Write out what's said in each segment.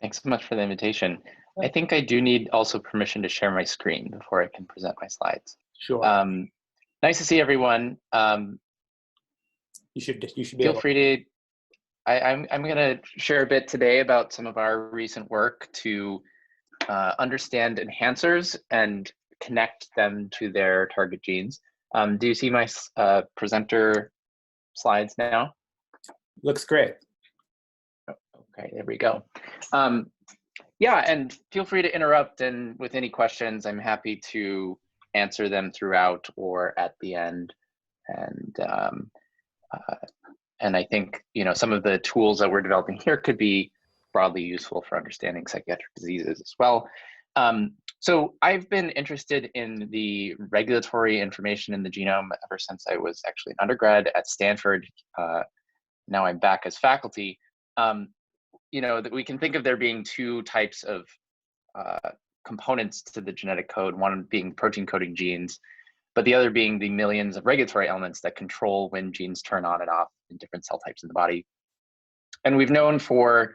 Thanks so much for the invitation. I think I do need also permission to share my screen before I can present my slides. Sure. Nice to see everyone. You should be Feel able. free to. I'm going to share a bit today about some of our recent work to understand enhancers and connect them to their target genes. Do you see my presenter slides now? Looks great. Okay, there we go. Yeah, and feel free to interrupt, and with any questions, I'm happy to answer them throughout or at the end. And I think some of the tools that we're developing here could be broadly useful for understanding psychiatric diseases as well. So I've been interested in the regulatory information in the genome ever since I was actually an undergrad at Stanford. Now I'm back as faculty. That we can think of there being two types of components to the genetic code, one being protein coding genes, but the other being the millions of regulatory elements that control when genes turn on and off in different cell types in the body. And we've known for,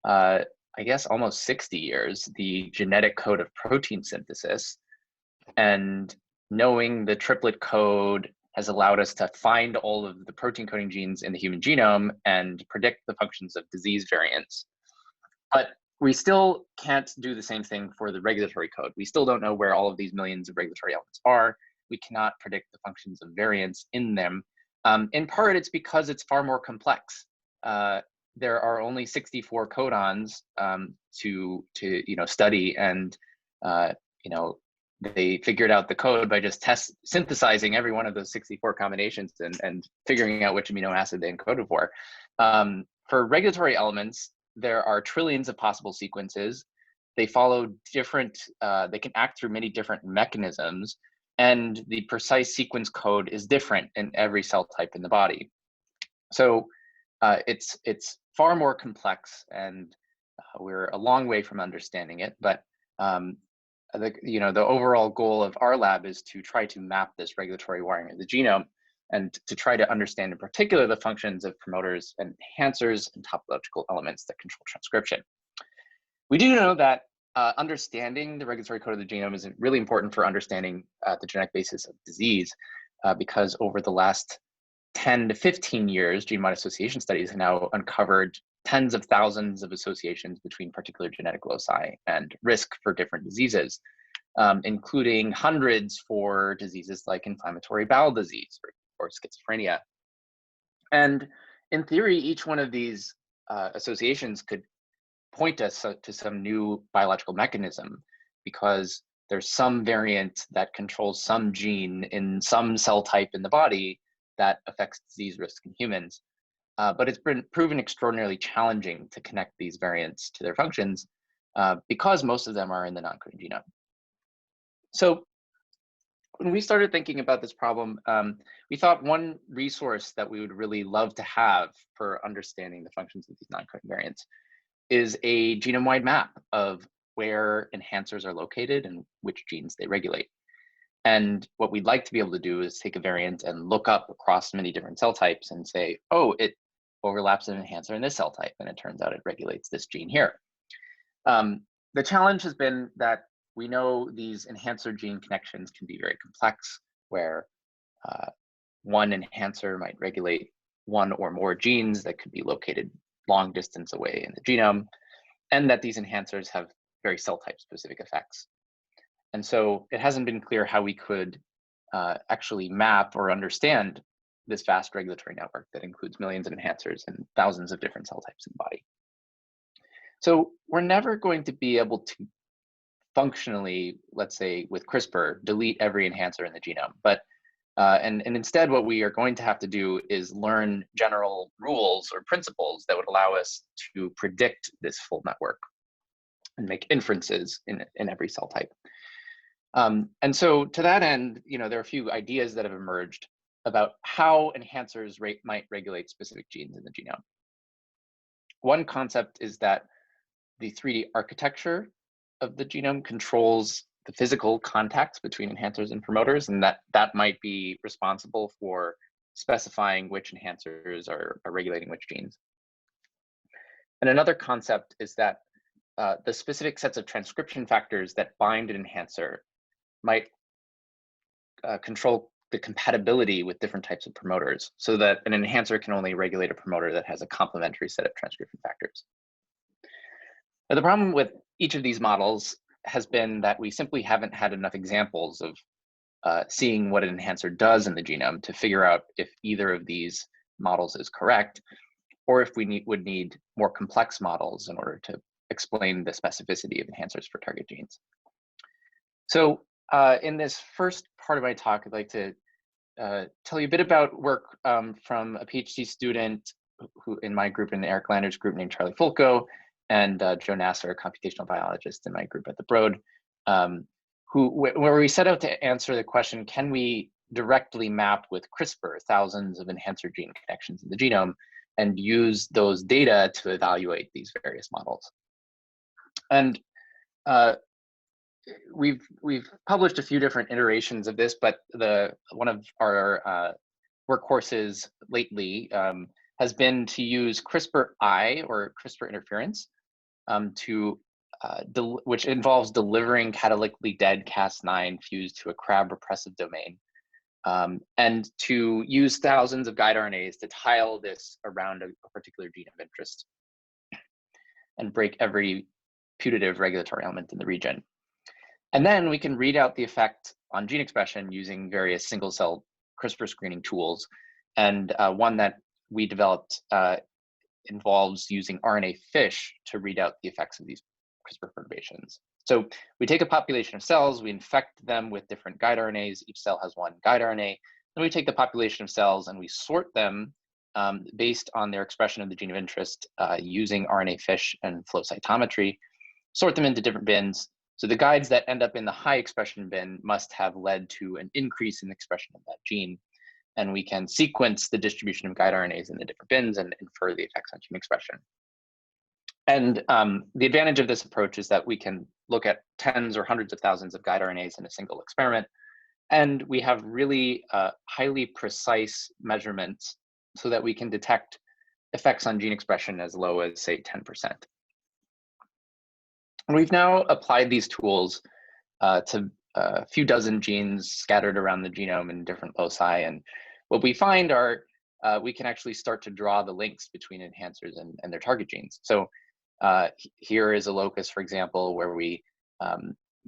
I guess, almost 60 years, the genetic code of protein synthesis. And knowing the triplet code has allowed us to find all of the protein coding genes in the human genome and predict the functions of disease variants. But we still can't do the same thing for the regulatory code. We still don't know where all of these millions of regulatory elements are. We cannot predict the functions of variants in them. In part, it's because it's far more complex. There are only 64 codons to study, and they figured out the code by just synthesizing every one of those 64 combinations and figuring out which amino acid they encoded for. For regulatory elements, there are trillions of possible sequences. They follow different, they can act through many different mechanisms, and the precise sequence code is different in every cell type in the body. So it's far more complex, and we're a long way from understanding it, but the overall goal of our lab is to try to map this regulatory wiring of the genome and to try to understand in particular the functions of promoters and enhancers and topological elements that control transcription. We do know that understanding the regulatory code of the genome is really important for understanding the genetic basis of disease, because over the last 10 to 15 years, genome-wide association studies have now uncovered tens of thousands of associations between particular genetic loci and risk for different diseases, including hundreds for diseases like inflammatory bowel disease or schizophrenia. And in theory, each one of these associations could point us to some new biological mechanism, because there's some variant that controls some gene in some cell type in the body that affects disease risk in humans. But it's been proven extraordinarily challenging to connect these variants to their functions because most of them are in the non-coding genome. So when we started thinking about this problem, we thought one resource that we would really love to have for understanding the functions of these non-coding variants is a genome-wide map of where enhancers are located and which genes they regulate. And what we'd like to be able to do is take a variant and look up across many different cell types and say, oh, it overlaps an enhancer in this cell type, and it turns out it regulates this gene here. The challenge has been that we know these enhancer gene connections can be very complex, where one enhancer might regulate one or more genes that could be located long distance away in the genome, and that these enhancers have very cell type specific effects. And so it hasn't been clear how we could actually map or understand this vast regulatory network that includes millions of enhancers and thousands of different cell types in the body. So we're never going to be able to functionally, let's say with CRISPR, delete every enhancer in the genome. But and instead, what we are going to have to do is learn general rules or principles that would allow us to predict this full network and make inferences in every cell type. And so to that end, there are a few ideas that have emerged about how enhancers might regulate specific genes in the genome. One concept is that the 3D architecture of the genome controls the physical contacts between enhancers and promoters, and that might be responsible for specifying which enhancers are regulating which genes. And another concept is that the specific sets of transcription factors that bind an enhancer might control the compatibility with different types of promoters, so that an enhancer can only regulate a promoter that has a complementary set of transcription factors. Now, the problem with each of these models has been that we simply haven't had enough examples of seeing what an enhancer does in the genome to figure out if either of these models is correct, or if we would need more complex models in order to explain the specificity of enhancers for target genes. So in this first part of my talk, I'd like to tell you a bit about work from a PhD student who in my group, in Eric Lander's group, named Charlie Fulco, and Joe Nasser, a computational biologist in my group at the Broad, where we set out to answer the question, can we directly map with CRISPR thousands of enhancer gene connections in the genome and use those data to evaluate these various models? And we've published a few different iterations of this, but one of our workhorses lately has been to use CRISPR-I, or CRISPR interference, which involves delivering catalytically dead Cas9 fused to a Crab repressive domain, and to use thousands of guide RNAs to tile this around a particular gene of interest and break every putative regulatory element in the region. And then we can read out the effect on gene expression using various single-cell CRISPR screening tools. And one that we developed involves using RNA fish to read out the effects of these CRISPR perturbations. So we take a population of cells, we infect them with different guide RNAs. Each cell has one guide RNA. Then we take the population of cells and we sort them based on their expression of the gene of interest using RNA fish and flow cytometry, sort them into different bins. So the guides that end up in the high expression bin must have led to an increase in the expression of that gene. And we can sequence the distribution of guide RNAs in the different bins and infer the effects on gene expression. And the advantage of this approach is that we can look at tens or hundreds of thousands of guide RNAs in a single experiment. And we have really highly precise measurements so that we can detect effects on gene expression as low as, say, 10%. And we've now applied these tools to a few dozen genes scattered around the genome in different loci. And what we find are we can actually start to draw the links between enhancers and their target genes. So here is a locus, for example, where we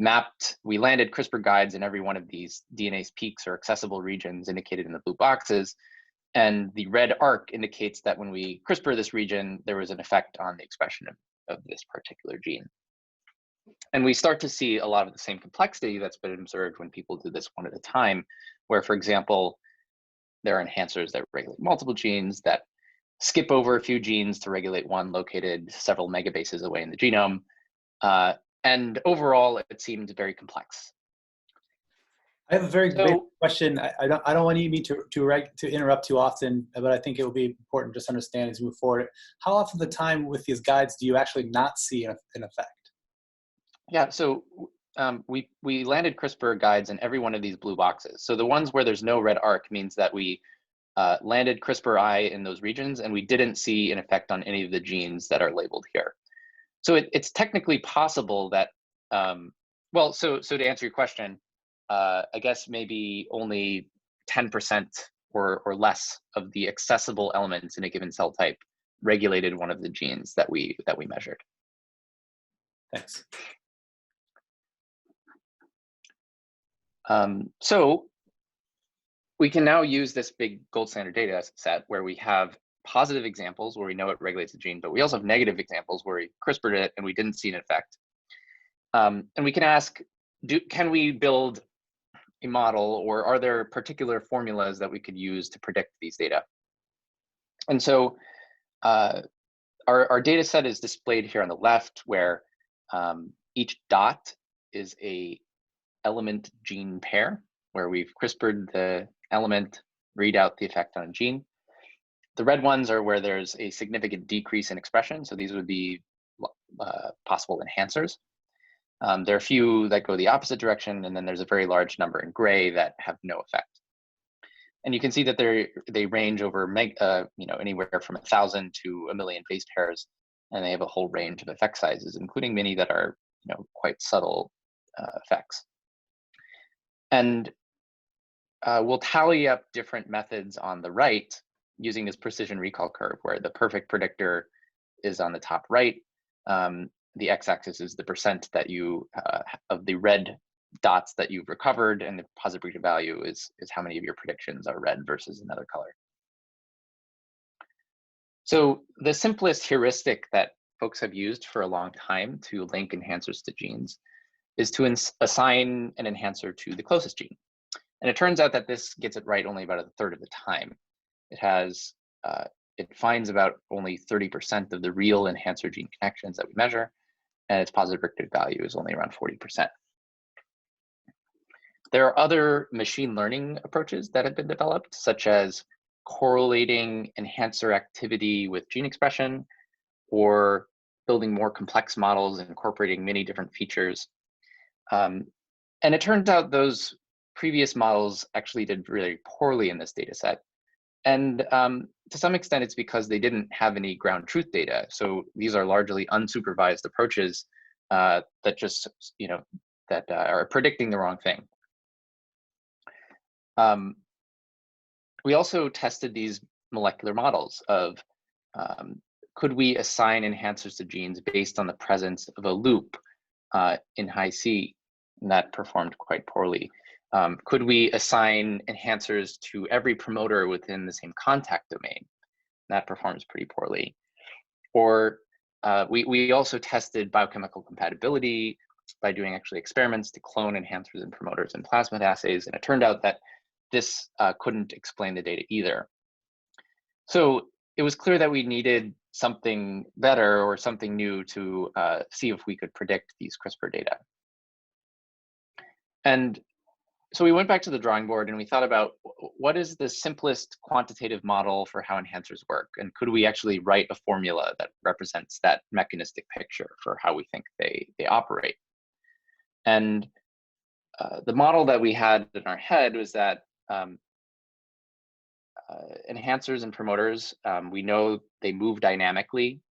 landed CRISPR guides in every one of these DNase peaks or accessible regions indicated in the blue boxes. And the red arc indicates that when we CRISPR this region, there was an effect on the expression of this particular gene. And we start to see a lot of the same complexity that's been observed when people do this one at a time, where, for example, there are enhancers that regulate multiple genes that skip over a few genes to regulate one located several megabases away in the genome. And overall, it seemed very complex. I have a very basic question. I don't want me to interrupt too often, but I think it will be important just to understand as we move forward. How often of the time with these guides do you actually not see an effect? Yeah, so we landed CRISPR guides in every one of these blue boxes. So the ones where there's no red arc means that we landed CRISPR-I in those regions, and we didn't see an effect on any of the genes that are labeled here. So it's technically possible that, so to answer your question, I guess maybe only 10% or less of the accessible elements in a given cell type regulated one of the genes that we measured. Thanks. So we can now use this big gold standard data set where we have positive examples where we know it regulates the gene, but we also have negative examples where we CRISPR'd it and we didn't see an effect. And we can ask, can we build a model, or are there particular formulas that we could use to predict these data? And so our data set is displayed here on the left, where each dot is a element gene pair, where we've CRISPR'd the element, read out the effect on a gene. The red ones are where there's a significant decrease in expression. So these would be possible enhancers. There are a few that go the opposite direction, and then there's a very large number in gray that have no effect. And you can see that they range over anywhere from 1,000 to 1 million base pairs. and they have a whole range of effect sizes, including many that are quite subtle effects. And we'll tally up different methods on the right using this precision recall curve, where the perfect predictor is on the top right. The x-axis is the percent that you of the red dots that you've recovered, and the positive predictive value is how many of your predictions are red versus another color. So the simplest heuristic that folks have used for a long time to link enhancers to genes is to assign an enhancer to the closest gene. And it turns out that this gets it right only about a third of the time. It finds about only 30% of the real enhancer gene connections that we measure, and its positive predictive value is only around 40%. There are other machine learning approaches that have been developed, such as correlating enhancer activity with gene expression, or building more complex models and incorporating many different features. And it turns out those previous models actually did really poorly in this data set. And to some extent, it's because they didn't have any ground truth data. So these are largely unsupervised approaches that just, are predicting the wrong thing. We also tested these molecular models of could we assign enhancers to genes based on the presence of a loop in high C, and that performed quite poorly. Could we assign enhancers to every promoter within the same contact domain? That performs pretty poorly. Or we also tested biochemical compatibility by doing actually experiments to clone enhancers and promoters in plasmid assays, and it turned out that this couldn't explain the data either. So it was clear that we needed something better or something new to see if we could predict these CRISPR data. And so we went back to the drawing board and we thought about what is the simplest quantitative model for how enhancers work, and could we actually write a formula that represents that mechanistic picture for how we think they operate. And the model that we had in our head was that enhancers and promoters, we know they move dynamically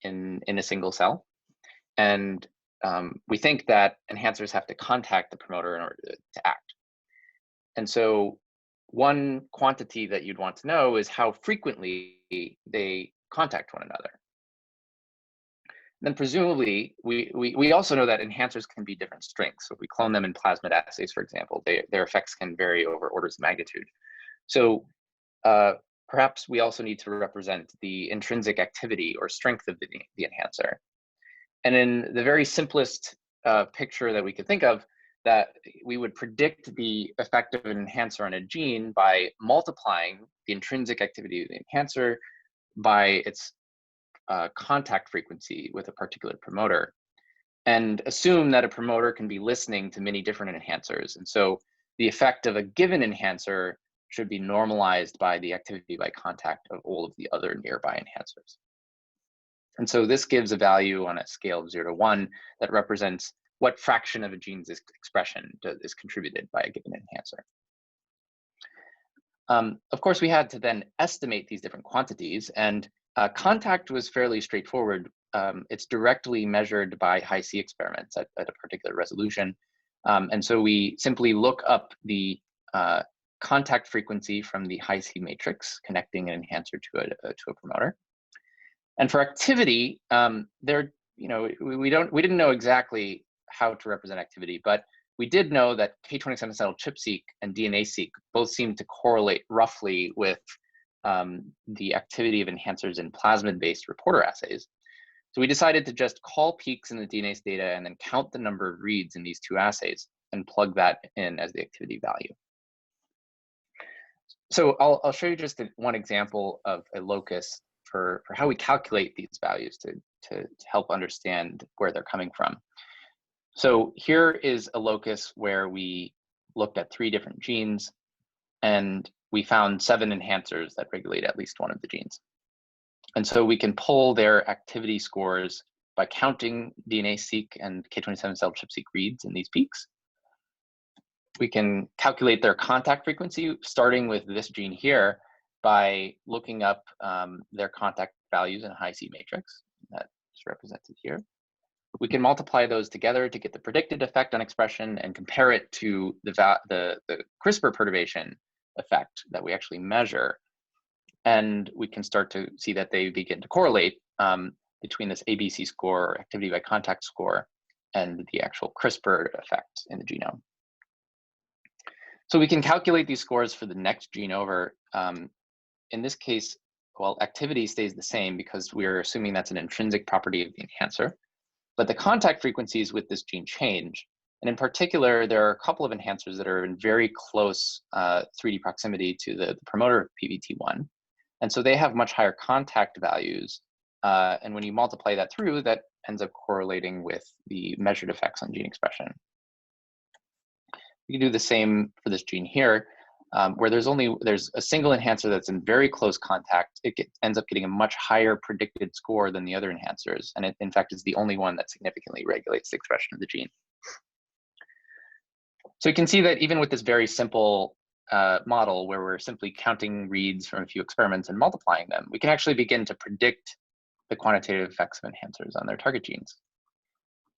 in a single cell, and we think that enhancers have to contact the promoter in order to act. And so one quantity that you'd want to know is how frequently they contact one another. And then presumably, we also know that enhancers can be different strengths. So if we clone them in plasmid assays, for example, their effects can vary over orders of magnitude. So perhaps we also need to represent the intrinsic activity or strength of the enhancer. And in the very simplest picture that we could think of, that we would predict the effect of an enhancer on a gene by multiplying the intrinsic activity of the enhancer by its contact frequency with a particular promoter, and assume that a promoter can be listening to many different enhancers. And so the effect of a given enhancer should be normalized by the activity by contact of all of the other nearby enhancers. And so this gives a value on a scale of 0 to 1 that represents what fraction of a gene's expression is contributed by a given enhancer. Of course, we had to then estimate these different quantities, and contact was fairly straightforward. It's directly measured by high C experiments at a particular resolution. And so we simply look up the contact frequency from the high C matrix connecting an enhancer to a promoter. And for activity, we didn't know exactly how to represent activity, but we did know that K27-cycle ChIP-seq and DNA-seq both seem to correlate roughly with the activity of enhancers in plasmid-based reporter assays. So we decided to just call peaks in the DNase data and then count the number of reads in these two assays and plug that in as the activity value. So I'll show you just one example of a locus for how we calculate these values to help understand where they're coming from. So here is a locus where we looked at 3 different genes, and we found 7 enhancers that regulate at least one of the genes. And so we can pull their activity scores by counting DNA-seq and K27-cell ChIP-seq reads in these peaks. We can calculate their contact frequency, starting with this gene here, by looking up their contact values in a high C matrix. That represented here. We can multiply those together to get the predicted effect on expression and compare it to the CRISPR perturbation effect that we actually measure. And we can start to see that they begin to correlate between this ABC score, or activity by contact score, and the actual CRISPR effect in the genome. So we can calculate these scores for the next gene over. In this case, well, activity stays the same because we're assuming that's an intrinsic property of the enhancer. But the contact frequencies with this gene change. And in particular, there are a couple of enhancers that are in very close 3D proximity to the promoter of PVT1. And so they have much higher contact values. And when you multiply that through, that ends up correlating with the measured effects on gene expression. We can do the same for this gene here, where there's a single enhancer that's in very close contact. It ends up getting a much higher predicted score than the other enhancers. And it, in fact, is the only one that significantly regulates the expression of the gene. So you can see that even with this very simple model where we're simply counting reads from a few experiments and multiplying them, we can actually begin to predict the quantitative effects of enhancers on their target genes.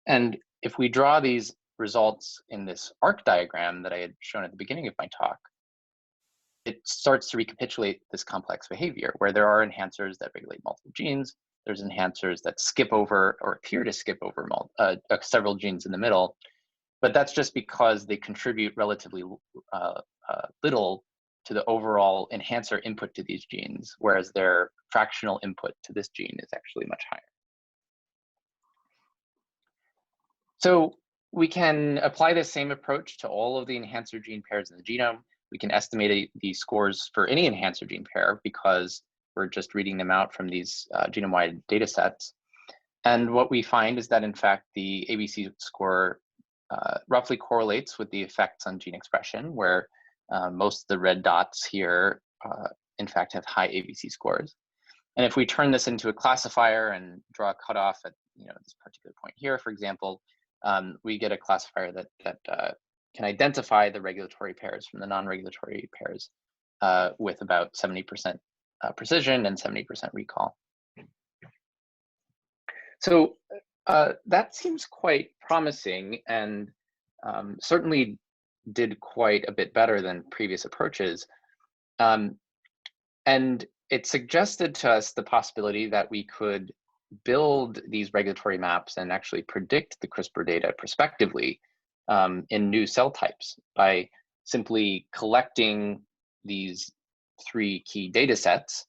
And if we draw these results in this arc diagram that I had shown at the beginning of my talk, it starts to recapitulate this complex behavior where there are enhancers that regulate multiple genes. There's enhancers that skip over or appear to skip over several genes in the middle, but that's just because they contribute relatively little to the overall enhancer input to these genes, whereas their fractional input to this gene is actually much higher. So we can apply this same approach to all of the enhancer gene pairs in the genome. We can estimate the scores for any enhancer gene pair because we're just reading them out from these genome-wide data sets. And what we find is that, in fact, the ABC score roughly correlates with the effects on gene expression, where most of the red dots here, in fact, have high ABC scores. And if we turn this into a classifier and draw a cutoff at this particular point here, for example, we get a classifier that can identify the regulatory pairs from the non-regulatory pairs with about 70% precision and 70% recall. So that seems quite promising and certainly did quite a bit better than previous approaches. And it suggested to us the possibility that we could build these regulatory maps and actually predict the CRISPR data prospectively in new cell types by simply collecting these 3 key data sets,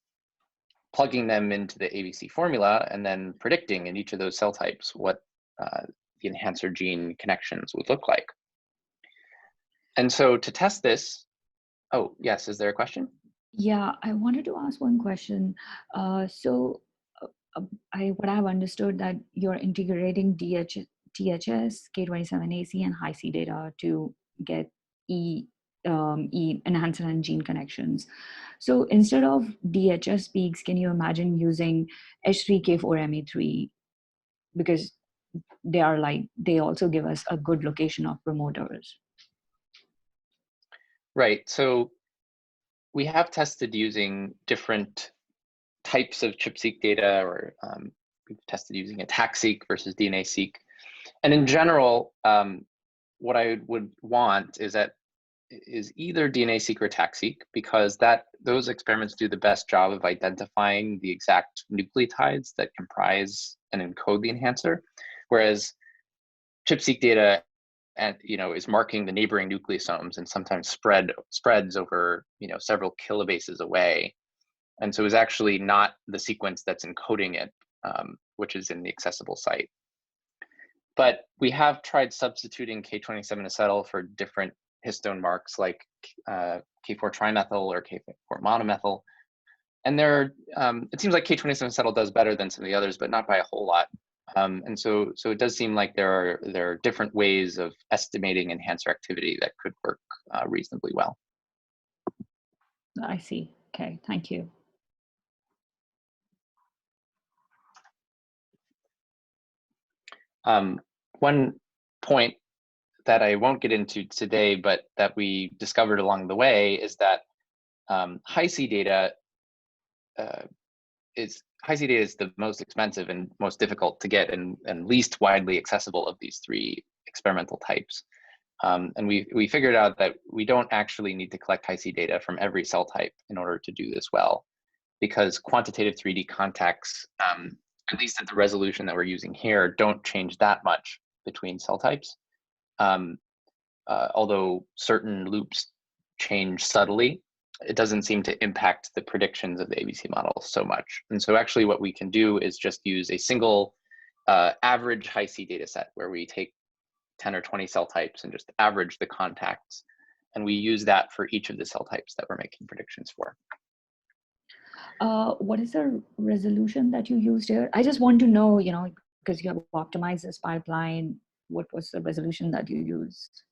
plugging them into the ABC formula, and then predicting in each of those cell types what the enhancer gene connections would look like. And so to test this, oh, yes, is there a question? Yeah, I wanted to ask one question. What I've understood that you're integrating THS, K27AC, and Hi-C data to get enhancer and gene connections. So instead of DHS peaks, can you imagine using H3K4ME3 because they also give us a good location of promoters? Right. So we have tested using different types of ChIP-seq data, or we've tested using ATAC-seq versus DNA-seq. And in general, what I would want is either DNA-seq or ATAC-seq, because those experiments do the best job of identifying the exact nucleotides that comprise and encode the enhancer, whereas ChIP-seq data is marking the neighboring nucleosomes and sometimes spreads over several kilobases away. And so it's actually not the sequence that's encoding it, which is in the accessible site. But we have tried substituting K27 acetyl for different histone marks like K4 trimethyl or K4 monomethyl. And it seems like K27 acetyl does better than some of the others, but not by a whole lot. And so it does seem like there are different ways of estimating enhancer activity that could work reasonably well. I see. Okay, thank you. One point that I won't get into today, but that we discovered along the way is that Hi-C data Hi-C data is the most expensive and most difficult to get and least widely accessible of these three experimental types. And we figured out that we don't actually need to collect Hi-C data from every cell type in order to do this well, because quantitative 3D contacts, at least at the resolution that we're using here, don't change that much between cell types. Although certain loops change subtly, it doesn't seem to impact the predictions of the ABC model so much. And so actually what we can do is just use a single average Hi-C data set where we take 10 or 20 cell types and just average the contacts. And we use that for each of the cell types that we're making predictions for. What is the resolution that you used here? I just want to know, because you have optimized this pipeline, what was the resolution that you used?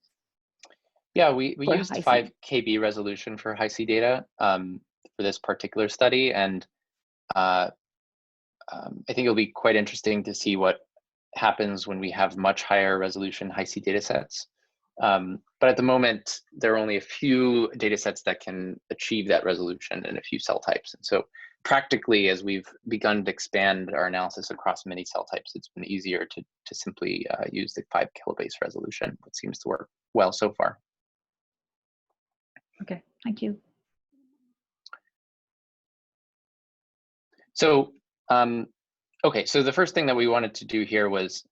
Yeah, we used Hi-C. 5 KB resolution for Hi-C data for this particular study. And I think it'll be quite interesting to see what happens when we have much higher resolution Hi-C data sets. But at the moment, there are only a few data sets that can achieve that resolution and a few cell types. And so practically, as we've begun to expand our analysis across many cell types, it's been easier to simply use the 5 kilobase resolution, which seems to work well so far. Okay, thank you. So, okay, so the first thing that we wanted to do here was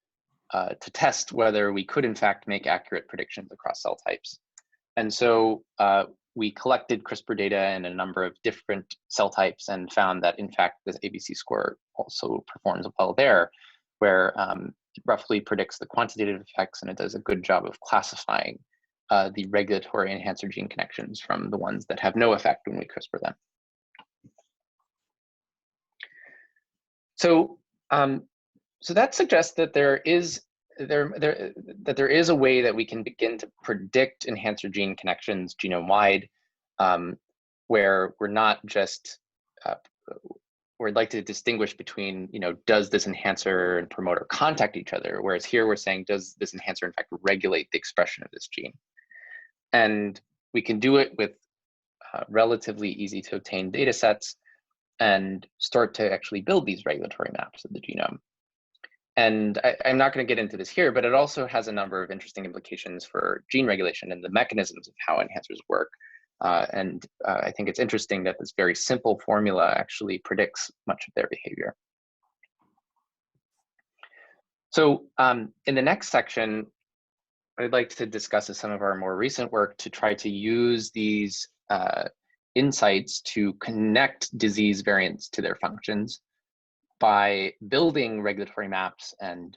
to test whether we could in fact make accurate predictions across cell types. And so we collected CRISPR data in a number of different cell types and found that in fact this ABC score also performs well there, where it roughly predicts the quantitative effects and it does a good job of classifying the regulatory enhancer gene connections from the ones that have no effect when we CRISPR them. So, so that suggests that there is a way that we can begin to predict enhancer gene connections genome-wide, where we're not just we're like to distinguish between, does this enhancer and promoter contact each other, whereas here we're saying, does this enhancer in fact regulate the expression of this gene? And we can do it with relatively easy to obtain data sets and start to actually build these regulatory maps of the genome. And I'm not going to get into this here, but it also has a number of interesting implications for gene regulation and the mechanisms of how enhancers work. I think it's interesting that this very simple formula actually predicts much of their behavior. So in the next section, I'd like to discuss some of our more recent work to try to use these insights to connect disease variants to their functions by building regulatory maps and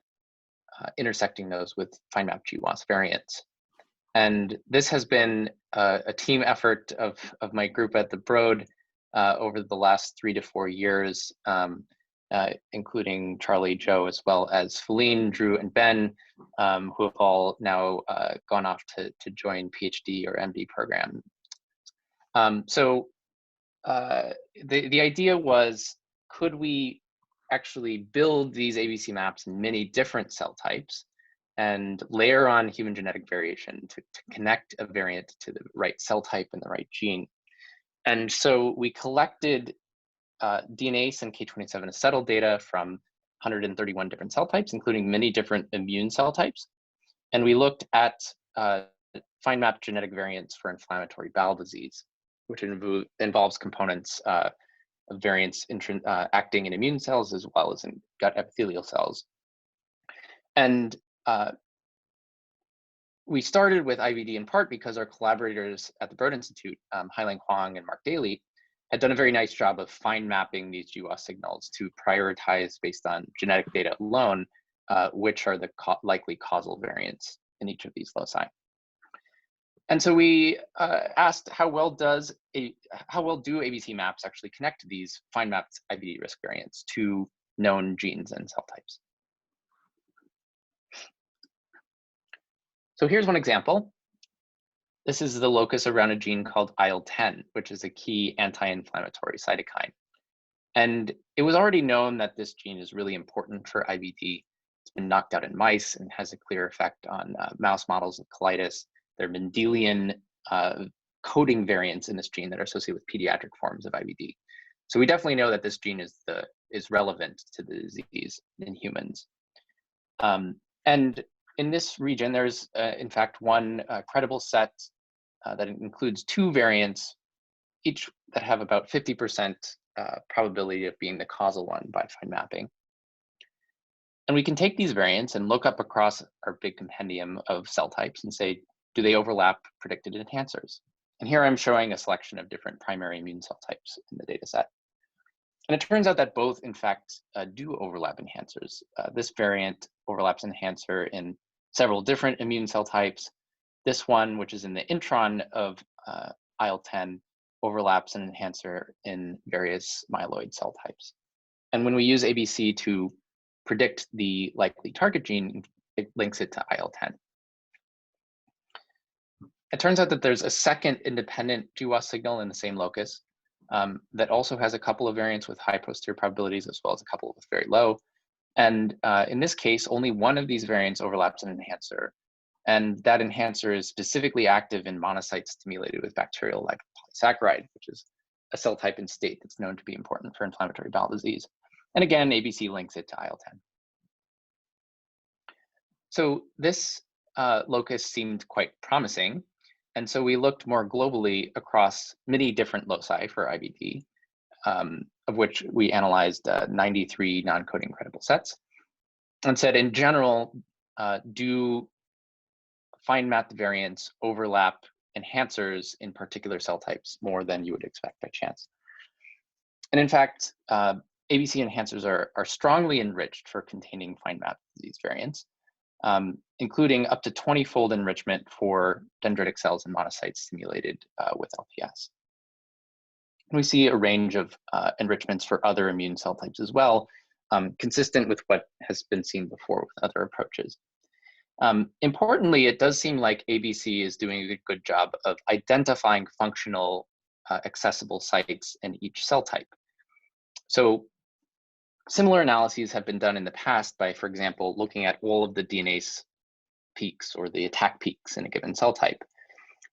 intersecting those with FindMap GWAS variants. And this has been a team effort of my group at the Broad over the last 3 to 4 years, including Charlie, Joe, as well as Feline, Drew, and Ben, who have all now gone off to join PhD or MD programs. So the idea was, could we actually build these ABC maps in many different cell types and layer on human genetic variation to connect a variant to the right cell type and the right gene? And so we collected DNase and K27 acetyl data from 131 different cell types, including many different immune cell types. And we looked at FindMap genetic variants for inflammatory bowel disease, which involves components of variants acting in immune cells as well as in gut epithelial cells. And we started with IBD in part because our collaborators at the Broad Institute, Hailing Huang and Mark Daly, had done a very nice job of fine mapping these GWAS signals to prioritize based on genetic data alone, which are the likely causal variants in each of these loci. And so we asked, how well do ABC maps actually connect to these fine mapped IBD risk variants to known genes and cell types? So here's one example. This is the locus around a gene called IL-10, which is a key anti-inflammatory cytokine. And it was already known that this gene is really important for IBD. It's been knocked out in mice and has a clear effect on mouse models of colitis. There have been Mendelian coding variants in this gene that are associated with pediatric forms of IBD. So we definitely know that this gene is relevant to the disease in humans. And in this region, there's in fact one credible set that includes 2 variants, each that have about 50% probability of being the causal one by fine mapping. And we can take these variants and look up across our big compendium of cell types and say, do they overlap predicted enhancers? And here I'm showing a selection of different primary immune cell types in the data set. And it turns out that both, in fact, do overlap enhancers. This variant overlaps enhancer in several different immune cell types. This one, which is in the intron of IL-10, overlaps an enhancer in various myeloid cell types. And when we use ABC to predict the likely target gene, it links it to IL-10. It turns out that there's a second independent GWAS signal in the same locus that also has a couple of variants with high posterior probabilities, as well as a couple with very low. And in this case, only one of these variants overlaps an enhancer. And that enhancer is specifically active in monocytes stimulated with bacterial lipopolysaccharide, which is a cell type and state that's known to be important for inflammatory bowel disease. And again, ABC links it to IL-10. So this locus seemed quite promising. And so we looked more globally across many different loci for IBD, of which we analyzed 93 non-coding credible sets, and said, in general, do fine mapped variants overlap enhancers in particular cell types more than you would expect by chance? And in fact, ABC enhancers are strongly enriched for containing fine mapped disease variants, including up to 20-fold enrichment for dendritic cells and monocytes stimulated with LPS. And we see a range of enrichments for other immune cell types as well, consistent with what has been seen before with other approaches. Importantly, it does seem like ABC is doing a good job of identifying functional accessible sites in each cell type. So similar analyses have been done in the past by, for example, looking at all of the DNase peaks or the attack peaks in a given cell type.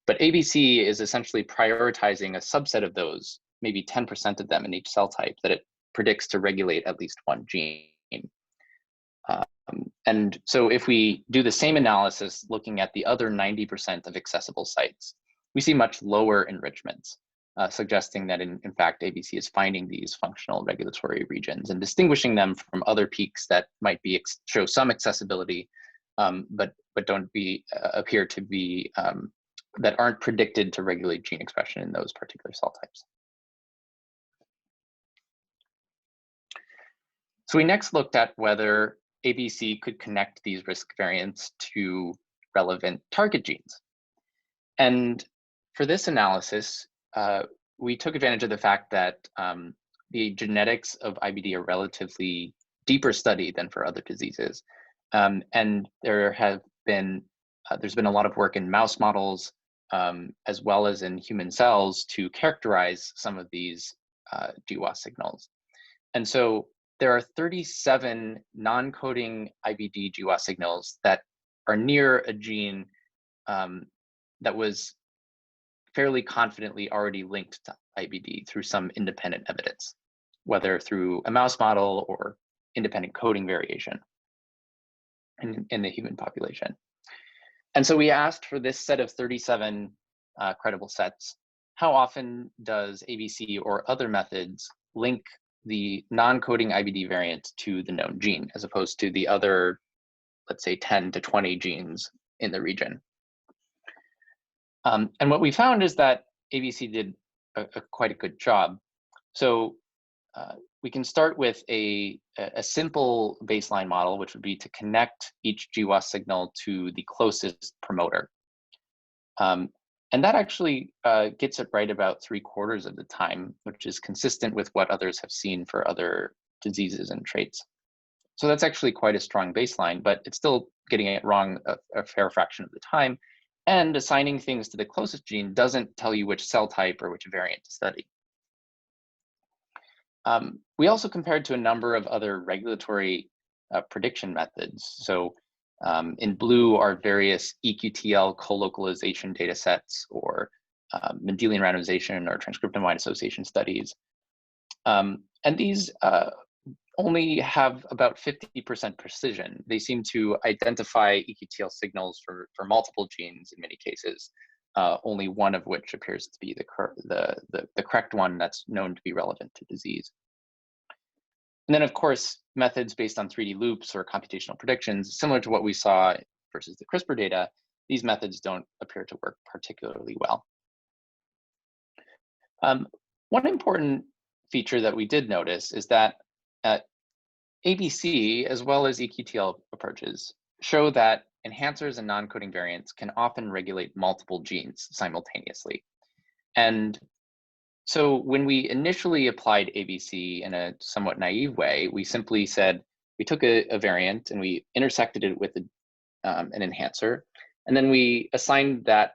But ABC is essentially prioritizing a subset of those, maybe 10% of them in each cell type, that it predicts to regulate at least one gene. And so if we do the same analysis looking at the other 90% of accessible sites, we see much lower enrichments, suggesting that in fact ABC is finding these functional regulatory regions and distinguishing them from other peaks that might show some accessibility, but don't appear to be that aren't predicted to regulate gene expression in those particular cell types. So we next looked at whether ABC could connect these risk variants to relevant target genes. And for this analysis, we took advantage of the fact that the genetics of IBD are relatively deeper studied than for other diseases. And there's been a lot of work in mouse models, as well as in human cells, to characterize some of these GWAS signals. And so there are 37 non-coding IBD GWAS signals that are near a gene that was fairly confidently already linked to IBD through some independent evidence, whether through a mouse model or independent coding variation in the human population. And so we asked for this set of 37 credible sets, how often does ABC or other methods link the non-coding IBD variant to the known gene, as opposed to the other, let's say, 10 to 20 genes in the region? And what we found is that ABC did quite a good job. So we can start with a simple baseline model, which would be to connect each GWAS signal to the closest promoter. And that actually gets it right about 3/4 of the time, which is consistent with what others have seen for other diseases and traits. So that's actually quite a strong baseline, but it's still getting it wrong a fair fraction of the time. And assigning things to the closest gene doesn't tell you which cell type or which variant to study. We also compared to a number of other regulatory prediction methods. So in blue are various EQTL co-localization data sets, or Mendelian randomization or transcriptome-wide association studies. And these only have about 50% precision. They seem to identify EQTL signals for multiple genes in many cases, only one of which appears to be the correct one that's known to be relevant to disease. And then, of course, methods based on 3D loops or computational predictions, similar to what we saw versus the CRISPR data, these methods don't appear to work particularly well. One important feature that we did notice is that ABC, as well as EQTL approaches, show that enhancers and non-coding variants can often regulate multiple genes simultaneously. And so when we initially applied ABC in a somewhat naive way, we simply said, we took a variant and we intersected it with an enhancer, and then we assigned that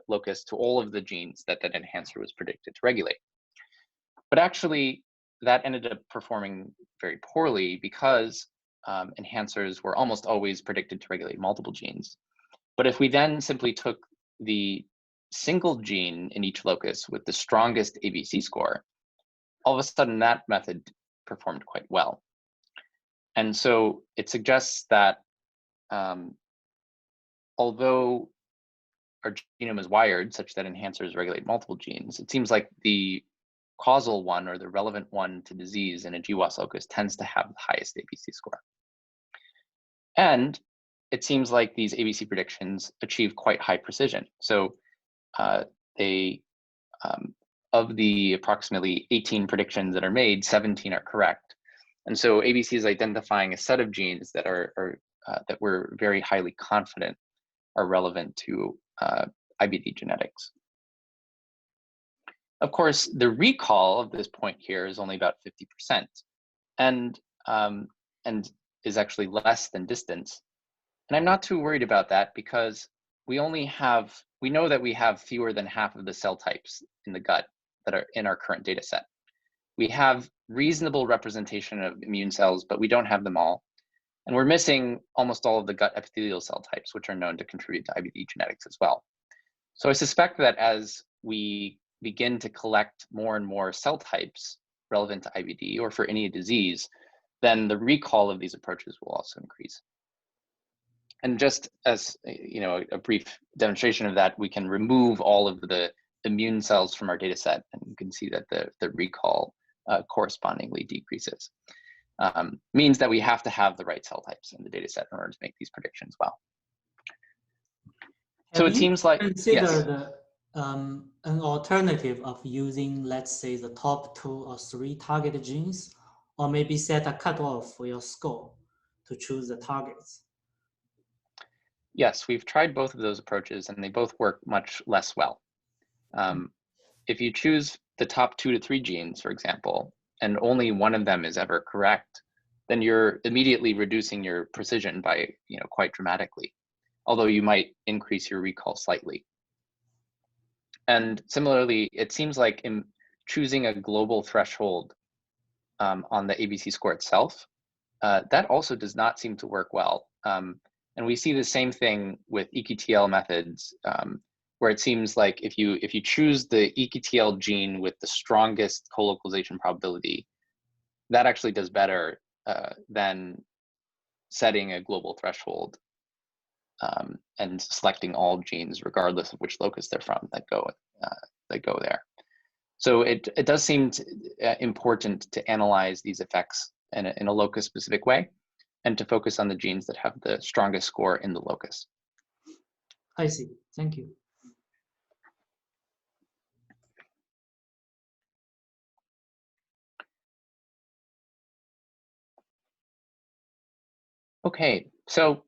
locus to all of the genes that that enhancer was predicted to regulate. But actually, that ended up performing very poorly because enhancers were almost always predicted to regulate multiple genes. But if we then simply took the single gene in each locus with the strongest ABC score, all of a sudden that method performed quite well. And so it suggests that although our genome is wired such that enhancers regulate multiple genes, it seems like the causal one or the relevant one to disease in a GWAS locus tends to have the highest ABC score. And it seems like these ABC predictions achieve quite high precision. So of the approximately 18 predictions that are made, 17 are correct. And so ABC is identifying a set of genes that that we're very highly confident are relevant to IBD genetics. Of course, the recall of this point here is only about 50%, and is actually less than distance. And I'm not too worried about that because we know that we have fewer than half of the cell types in the gut that are in our current data set. We have reasonable representation of immune cells, but we don't have them all. And we're missing almost all of the gut epithelial cell types, which are known to contribute to IBD genetics as well. So I suspect that as we begin to collect more and more cell types relevant to IBD or for any disease, then the recall of these approaches will also increase. And just as a brief demonstration of that, we can remove all of the immune cells from our data set, and you can see that the recall correspondingly decreases. Means that we have to have the right cell types in the data set in order to make these predictions well. So it seems like, considered an alternative of using, let's say, the top 2 or 3 target genes, or maybe set a cutoff for your score to choose the targets? Yes, we've tried both of those approaches and they both work much less well. If you choose the top 2 to 3 genes, for example, and only one of them is ever correct, then you're immediately reducing your precision by quite dramatically, although you might increase your recall slightly. And similarly, it seems like in choosing a global threshold on the ABC score itself, that also does not seem to work well. And we see the same thing with EQTL methods, where it seems like if you choose the EQTL gene with the strongest co-localization probability, that actually does better than setting a global threshold and selecting all genes, regardless of which locus they're from, that go there. So it does seem important to analyze these effects in a locus-specific way, and to focus on the genes that have the strongest score in the locus. I see. Thank you. Okay, so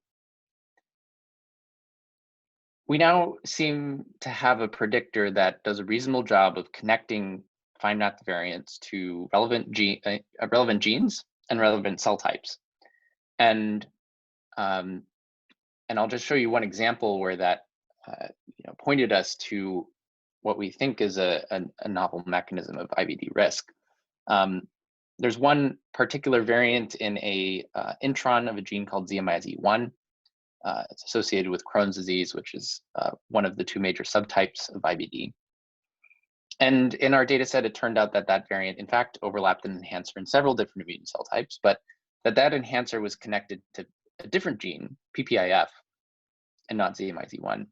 we now seem to have a predictor that does a reasonable job of connecting fine mapped variants to relevant genes and relevant cell types. And I'll just show you one example where that pointed us to what we think is a novel mechanism of IBD risk. There's one particular variant in a intron of a gene called ZMYZ1. It's associated with Crohn's disease, which is one of the 2 major subtypes of IBD. And in our data set, it turned out that that variant, in fact, overlapped an enhancer in several different mutant cell types, but that enhancer was connected to a different gene, PPIF, and not ZMIZ1.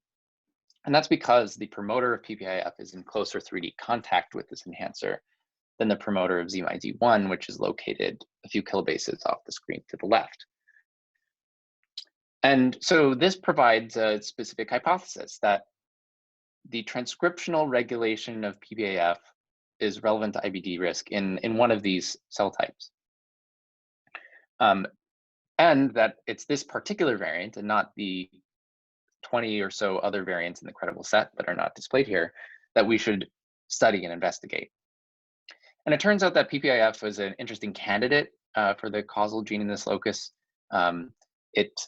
And that's because the promoter of PPIF is in closer 3D contact with this enhancer than the promoter of ZMIZ1, which is located a few kilobases off the screen to the left. And so this provides a specific hypothesis that the transcriptional regulation of PPIF is relevant to IBD risk in one of these cell types. And that it's this particular variant and not the 20 or so other variants in the credible set that are not displayed here that we should study and investigate. And it turns out that PPIF was an interesting candidate for the causal gene in this locus. It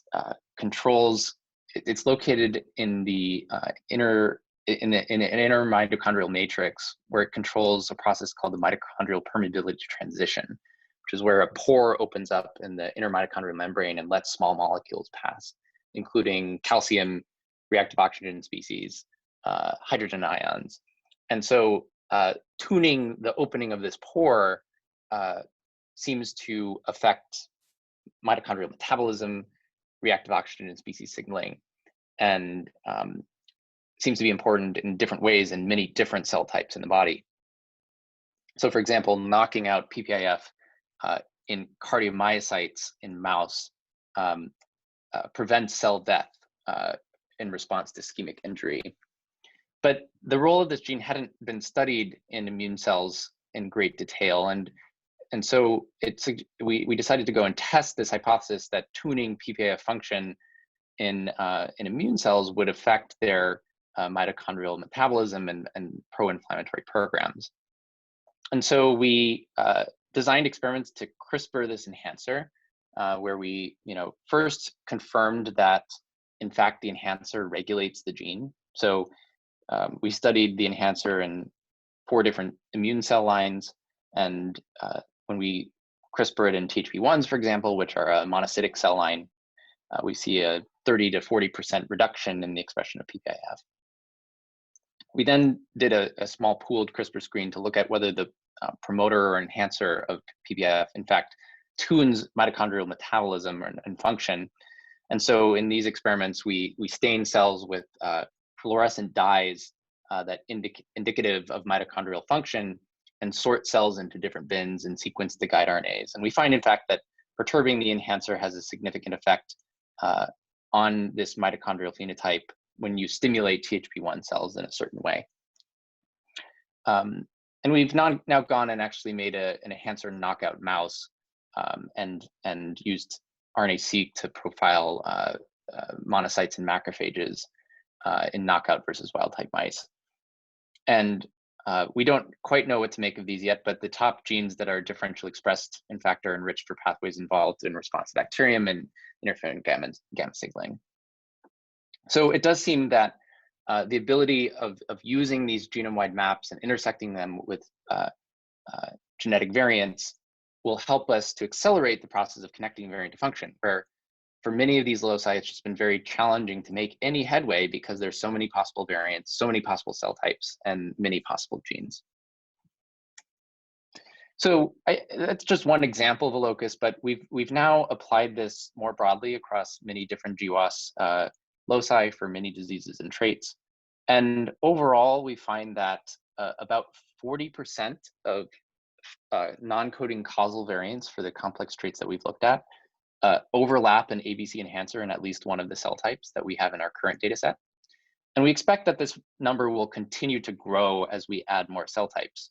controls, it's located in the inner mitochondrial matrix, where it controls a process called the mitochondrial permeability transition, which is where a pore opens up in the inner mitochondrial membrane and lets small molecules pass, including calcium, reactive oxygen species, hydrogen ions. And so tuning the opening of this pore seems to affect mitochondrial metabolism, reactive oxygen species signaling, and seems to be important in different ways in many different cell types in the body. So for example, knocking out PPIF in cardiomyocytes in mouse prevents cell death in response to ischemic injury. But the role of this gene hadn't been studied in immune cells in great detail. And so we decided to go and test this hypothesis that tuning PPIF function in immune cells would affect their mitochondrial metabolism and pro-inflammatory programs. And so we designed experiments to CRISPR this enhancer, where we first confirmed that, in fact, the enhancer regulates the gene. So we studied the enhancer in 4 different immune cell lines. And when we CRISPR it in THP1s, for example, which are a monocytic cell line, we see a 30 to 40% reduction in the expression of PPIF. We then did a small pooled CRISPR screen to look at whether the promoter or enhancer of PPIF, in fact, tunes mitochondrial metabolism and function. And so in these experiments, we stain cells with fluorescent dyes that indicative of mitochondrial function, and sort cells into different bins and sequence the guide RNAs. And we find, in fact, that perturbing the enhancer has a significant effect on this mitochondrial phenotype when you stimulate THP1 cells in a certain way. And we've now gone and actually made an enhancer knockout mouse and used RNA-seq to profile monocytes and macrophages in knockout versus wild type mice. And we don't quite know what to make of these yet, but the top genes that are differentially expressed, in fact, are enriched for pathways involved in response to bacterium and interferon gamma signaling. So it does seem that the ability of using these genome-wide maps and intersecting them with genetic variants will help us to accelerate the process of connecting variant to function, where for many of these loci, it's just been very challenging to make any headway because there's so many possible variants, so many possible cell types, and many possible genes. So that's just one example of a locus, but we've now applied this more broadly across many different GWAS loci for many diseases and traits. And overall, we find that about 40% of non-coding causal variants for the complex traits that we've looked at overlap an ABC enhancer in at least one of the cell types that we have in our current data set. And we expect that this number will continue to grow as we add more cell types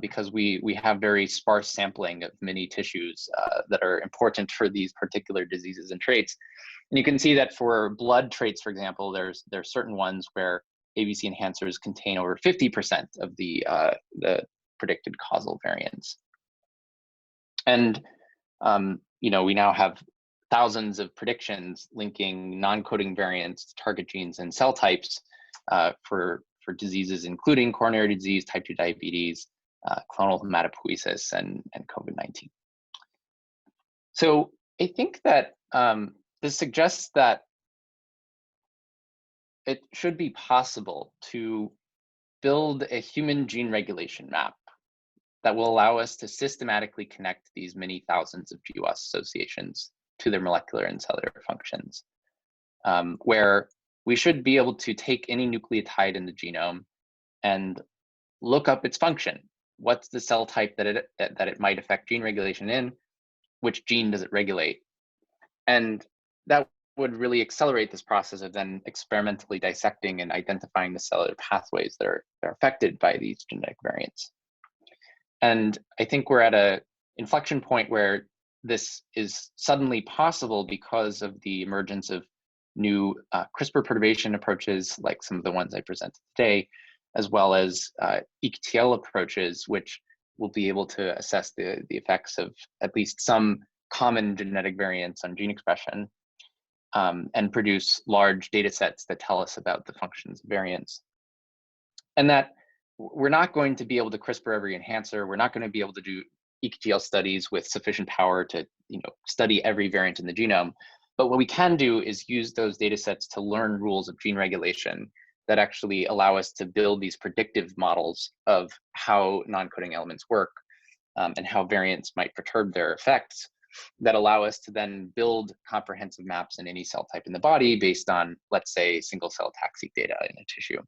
because we have very sparse sampling of many tissues that are important for these particular diseases and traits. And you can see that for blood traits, for example, there's certain ones where ABC enhancers contain over 50% of the predicted causal variants. And we now have thousands of predictions linking non-coding variants to target genes and cell types for diseases including coronary disease, type 2 diabetes, clonal hematopoiesis, and COVID-19. So I think that this suggests that it should be possible to build a human gene regulation map that will allow us to systematically connect these many thousands of GWAS associations to their molecular and cellular functions, where we should be able to take any nucleotide in the genome and look up its function. What's the cell type that it might affect gene regulation in? Which gene does it regulate? And that would really accelerate this process of then experimentally dissecting and identifying the cellular pathways that are affected by these genetic variants. And I think we're at an inflection point where this is suddenly possible because of the emergence of new CRISPR perturbation approaches, like some of the ones I presented today, as well as ETL approaches, which will be able to assess the effects of at least some common genetic variants on gene expression, and produce large data sets that tell us about the functions of variants. And that we're not going to be able to CRISPR every enhancer. We're not going to be able to do ETL studies with sufficient power to study every variant in the genome. But what we can do is use those data sets to learn rules of gene regulation that actually allow us to build these predictive models of how non-coding elements work, and how variants might perturb their effects, that allow us to then build comprehensive maps in any cell type in the body based on, let's say, single cell taxi data in a tissue.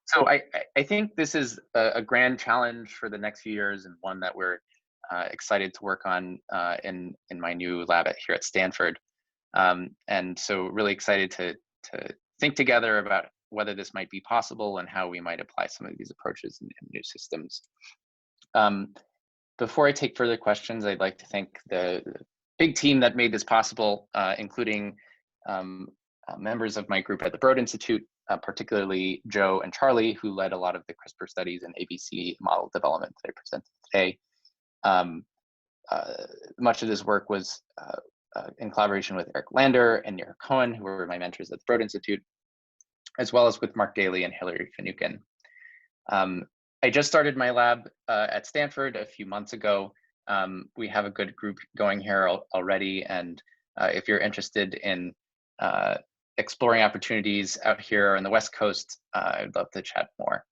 So I think this is a grand challenge for the next few years, and one that we're excited to work on in my new lab here at Stanford. And so really excited to think together about whether this might be possible and how we might apply some of these approaches in new systems. Before I take further questions, I'd like to thank the big team that made this possible, including members of my group at the Broad Institute, particularly Joe and Charlie, who led a lot of the CRISPR studies and ABC model development that I presented today. Much of this work was in collaboration with Eric Lander and Nira Cohen, who were my mentors at the Broad Institute, as well as with Mark Daly and Hilary Finucane. I just started my lab at Stanford a few months ago. We have a good group going here already, and if you're interested in exploring opportunities out here on the West Coast, I'd love to chat more.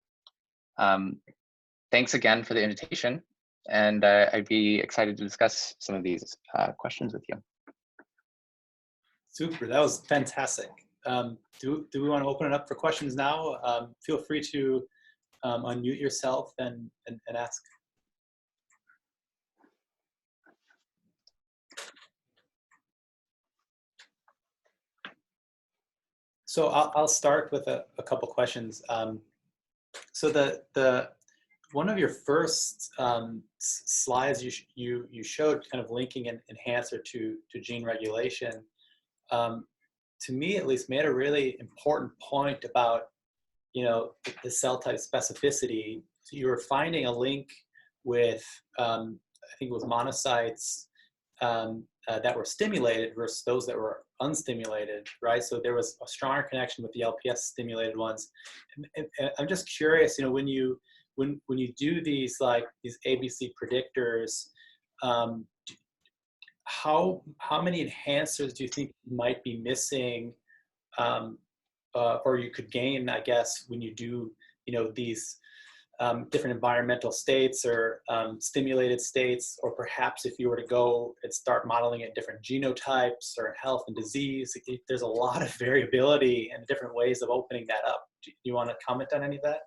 Thanks again for the invitation, and I'd be excited to discuss some of these questions with you. Super, that was fantastic. Do we want to open it up for questions now? Feel free to unmute yourself and ask. So I'll start with a couple questions. So the one of your first slides you showed kind of linking an enhancer to gene regulation. To me, at least, made a really important point about the cell type specificity. So you were finding a link with I think it was monocytes that were stimulated versus those that were unstimulated, right? So there was a stronger connection with the LPS stimulated ones. And I'm just curious, when you do these ABC predictors, how many enhancers do you think might be missing, or you could gain, I guess, when you do these different environmental states or stimulated states, or perhaps if you were to go and start modeling at different genotypes or health and disease, there's a lot of variability and different ways of opening that up. Do you want to comment on any of that?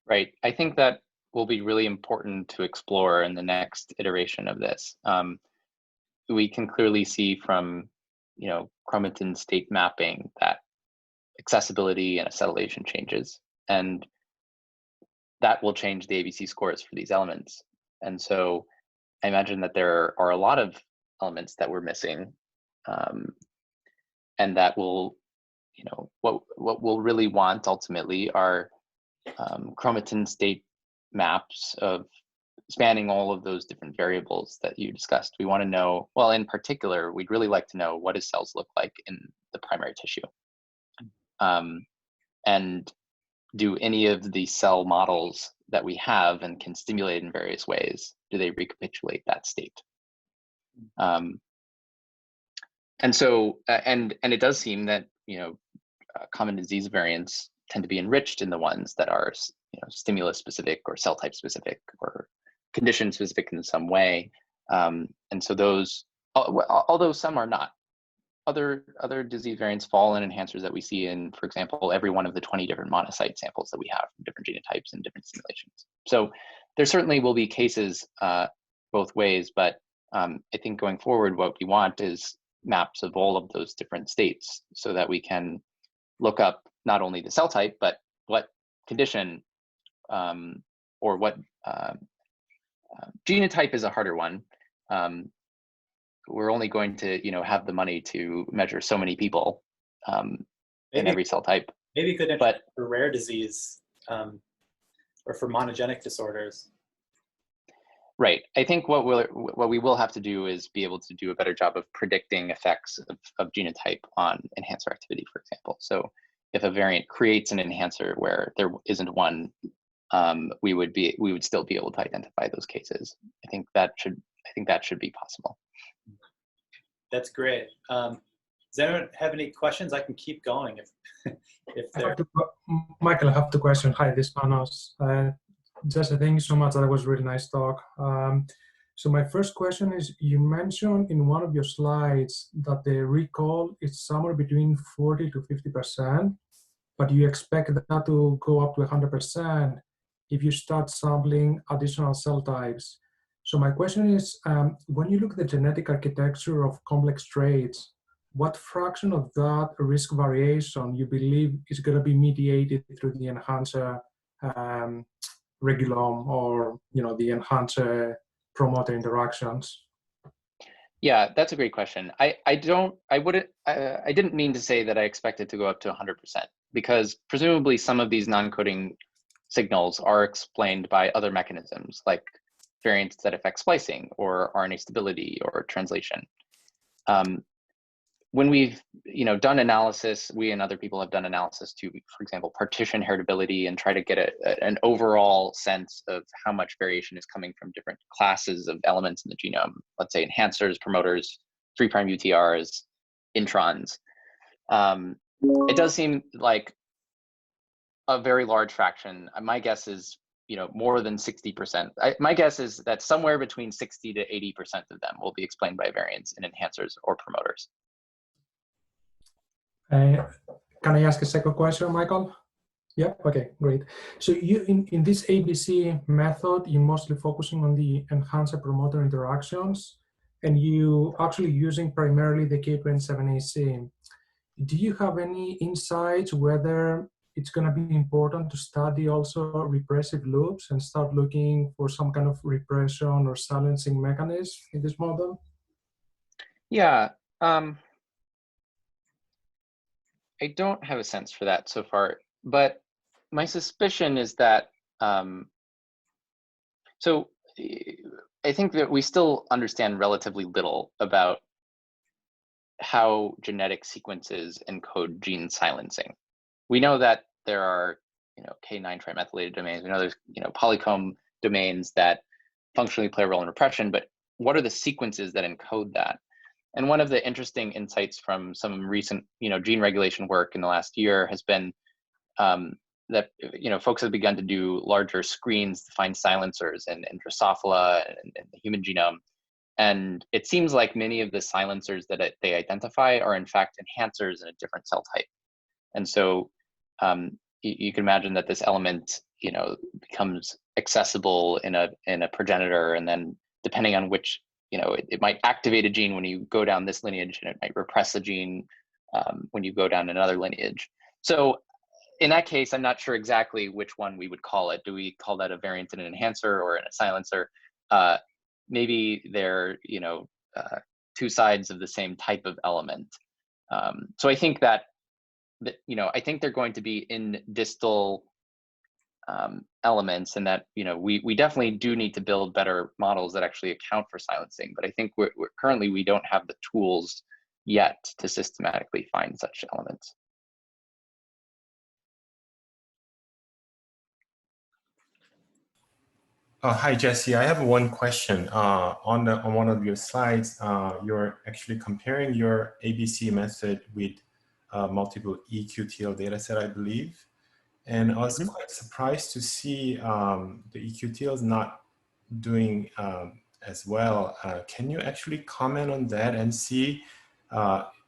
Right. I think that will be really important to explore in the next iteration of this. We can clearly see from chromatin state mapping that accessibility and acetylation changes, and that will change the ABC scores for these elements. And so I imagine that there are a lot of elements that we're missing, and that will, what we'll really want ultimately are chromatin state maps of spanning all of those different variables that you discussed. We want to know, well, in particular, we'd really like to know what do cells look like in the primary tissue. And do any of the cell models that we have and can stimulate in various ways, do they recapitulate that state? And so, and it does seem that, common disease variants tend to be enriched in the ones that are, stimulus specific or cell type specific or condition specific in some way. And so those, although some are not, other disease variants fall in enhancers that we see in, for example, every one of the 20 different monocyte samples that we have from different genotypes and different simulations. So there certainly will be cases both ways, but I think going forward, what we want is maps of all of those different states so that we can look up not only the cell type, but what condition or what genotype is a harder one. We're only going to, have the money to measure so many people in every cell type. Maybe good for rare disease or for monogenic disorders. Right. I think what we will have to do is be able to do a better job of predicting effects of genotype on enhancer activity, for example. So if a variant creates an enhancer where there isn't one, we would still be able to identify those cases. I think that should be possible. That's great. Does anyone have any questions? I can keep going if there. Michael, I have two questions. Hi, this is Panos. Jesse, thank you so much. That was a really nice talk. So my first question is, you mentioned in one of your slides that the recall is somewhere between 40 to 50%, but you expect that to go up to 100% if you start sampling additional cell types. So my question is, when you look at the genetic architecture of complex traits, what fraction of that risk variation you believe is going to be mediated through the enhancer regulome or the enhancer promoter interactions? Yeah, that's a great question. I didn't mean to say that I expect it to go up to 100%, because presumably some of these non-coding signals are explained by other mechanisms like variants that affect splicing or RNA stability or translation. When we've done analysis, we and other people have done analysis to, for example, partition heritability and try to get an overall sense of how much variation is coming from different classes of elements in the genome. Let's say enhancers, promoters, 3' UTRs, introns. It does seem like a very large fraction. My guess is more than 60%. My guess is that somewhere between 60 to 80% of them will be explained by variants in enhancers or promoters. Can I ask a second question, Michael? Yeah, okay, great. So you in this ABC method, you're mostly focusing on the enhancer promoter interactions, and you actually using primarily the K27AC. Do you have any insights whether it's going to be important to study also repressive loops and start looking for some kind of repression or silencing mechanism in this model? Yeah, I don't have a sense for that so far, but my suspicion is that, so I think that we still understand relatively little about how genetic sequences encode gene silencing. We know that there are, K9 trimethylated domains. We know there's, polycomb domains that functionally play a role in repression, but what are the sequences that encode that? And one of the interesting insights from some recent, gene regulation work in the last year has been that, folks have begun to do larger screens to find silencers in Drosophila and the human genome. And it seems like many of the silencers that they identify are in fact enhancers in a different cell type. And so you can imagine that this element, becomes accessible in a progenitor, and then depending on which, it might activate a gene when you go down this lineage, and it might repress a gene when you go down another lineage. So in that case, I'm not sure exactly which one we would call it. Do we call that a variant in an enhancer or in a silencer? Maybe they're, two sides of the same type of element. So I think that, I think they're going to be in distal elements, and that we definitely do need to build better models that actually account for silencing. But I think we're currently we don't have the tools yet to systematically find such elements. Hi, Jesse. I have one question. On one of your slides, you're actually comparing your ABC method with multiple EQTL dataset, I believe. And I was quite surprised to see the EQTLs not doing as well. Can you actually comment on that and see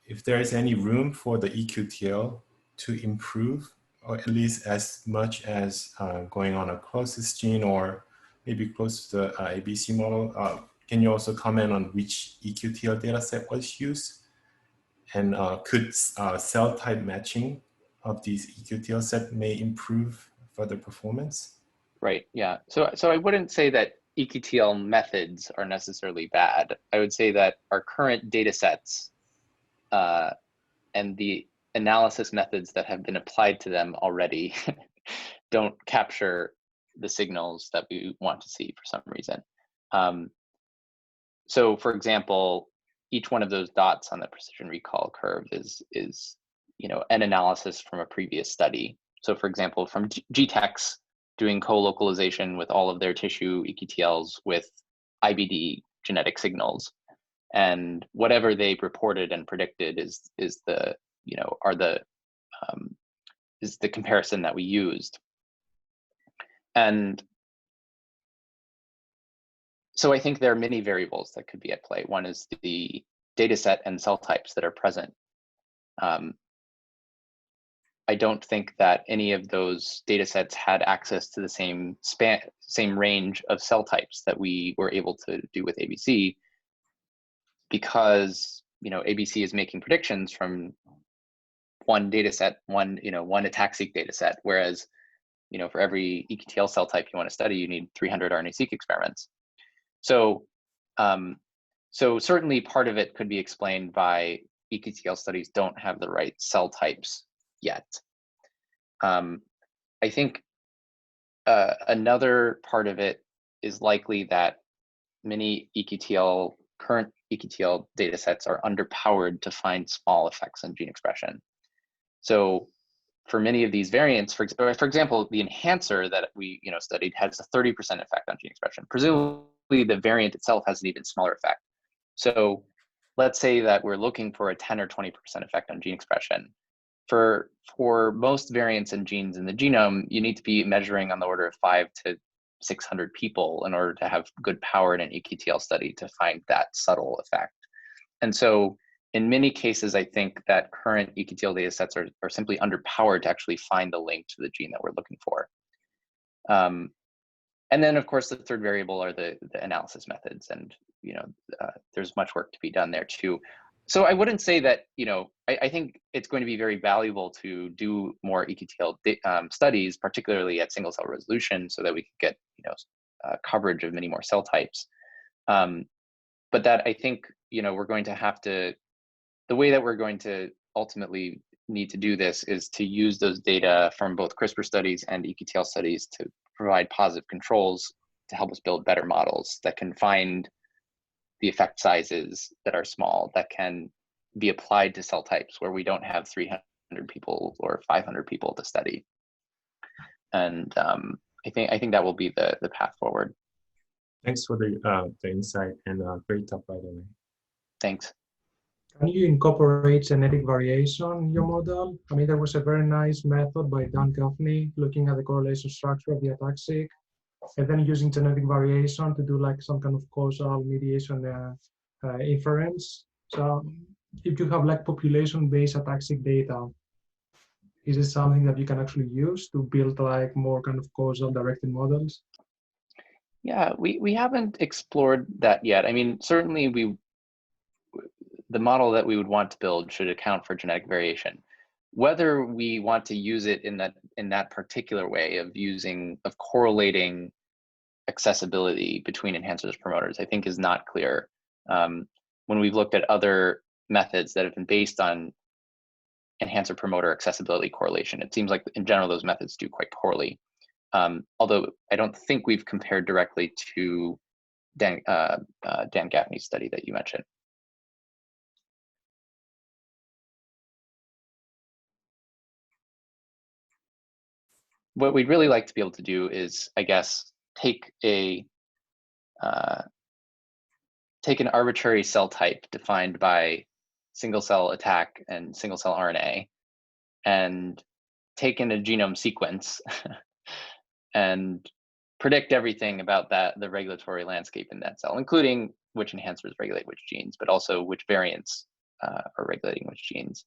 if there is any room for the EQTL to improve, or at least as much as going on a closest gene or maybe close to the ABC model? Can you also comment on which EQTL dataset was used? And could cell type matching of these EQTL set may improve further performance? Right, yeah. So I wouldn't say that EQTL methods are necessarily bad. I would say that our current data sets and the analysis methods that have been applied to them already don't capture the signals that we want to see for some reason. So for example, each one of those dots on the precision recall curve is an analysis from a previous study. So for example, from GTEx doing co-localization with all of their tissue EQTLs with IBD genetic signals, and whatever they reported and predicted is the comparison that we used. And so I think there are many variables that could be at play. One is the data set and cell types that are present. I don't think that any of those data sets had access to the same range of cell types that we were able to do with ABC, because ABC is making predictions from one data set, one ATAC-seq data set, whereas for every EQTL cell type you want to study, you need 300 RNA-seq experiments. So certainly part of it could be explained by EQTL studies don't have the right cell types yet. I think another part of it is likely that many current EQTL data sets are underpowered to find small effects on gene expression. So for many of these variants, for example, the enhancer that we studied has a 30% effect on gene expression. Presumably the variant itself has an even smaller effect. So let's say that we're looking for a 10 or 20% effect on gene expression. For most variants and genes in the genome, you need to be measuring on the order of 500 to 600 people in order to have good power in an EQTL study to find that subtle effect. And so in many cases, I think that current EQTL data sets are simply underpowered to actually find the link to the gene that we're looking for. And then, of course, the third variable are the analysis methods, and there's much work to be done there too. So I wouldn't say that I think it's going to be very valuable to do more EQTL studies, particularly at single cell resolution, so that we can get coverage of many more cell types. But that I think we're going to have to. The way that we're going to ultimately need to do this is to use those data from both CRISPR studies and EQTL studies to provide positive controls to help us build better models that can find the effect sizes that are small, that can be applied to cell types where we don't have 300 people or 500 people to study. And I think that will be the path forward. Thanks for the insight, and great talk, by the way. Thanks. Can you incorporate genetic variation in your model? I mean, there was a very nice method by Dan Gaffney looking at the correlation structure of the ATAC-seq, and then using genetic variation to do like some kind of causal mediation inference. So if you have like population-based ATAC-seq data, is it something that you can actually use to build like more kind of causal directed models? Yeah, we haven't explored that yet. I mean, certainly the model that we would want to build should account for genetic variation. Whether we want to use it in that particular way of correlating accessibility between enhancers promoters, I think is not clear. When we've looked at other methods that have been based on enhancer promoter accessibility correlation, it seems like in general those methods do quite poorly. Although I don't think we've compared directly to Dan Gaffney's study that you mentioned. What we'd really like to be able to do is, I guess, take an arbitrary cell type defined by single cell ATAC and single cell RNA, and take in a genome sequence and predict everything about the regulatory landscape in that cell, including which enhancers regulate which genes, but also which variants are regulating which genes.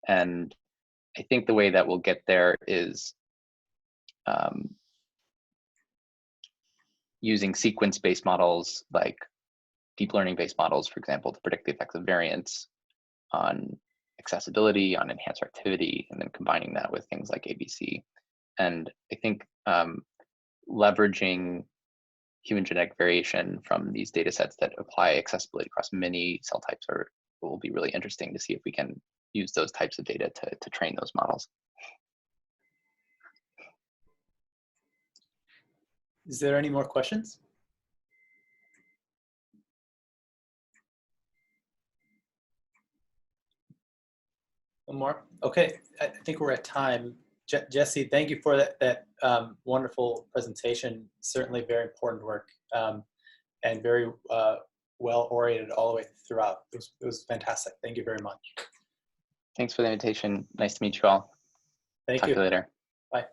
And I think the way that we'll get there is using sequence-based models, like deep learning-based models, for example, to predict the effects of variants on accessibility, on enhancer activity, and then combining that with things like ABC. And I think leveraging human genetic variation from these data sets that apply accessibility across many cell types will be really interesting to see if we can use those types of data to train those models. Is there any more questions? One more? Okay, I think we're at time. Jesse, thank you for that wonderful presentation. Certainly very important work and very well oriented all the way throughout. It was fantastic. Thank you very much. Thanks for the invitation. Nice to meet you all. Thank you. Talk to you later. Bye.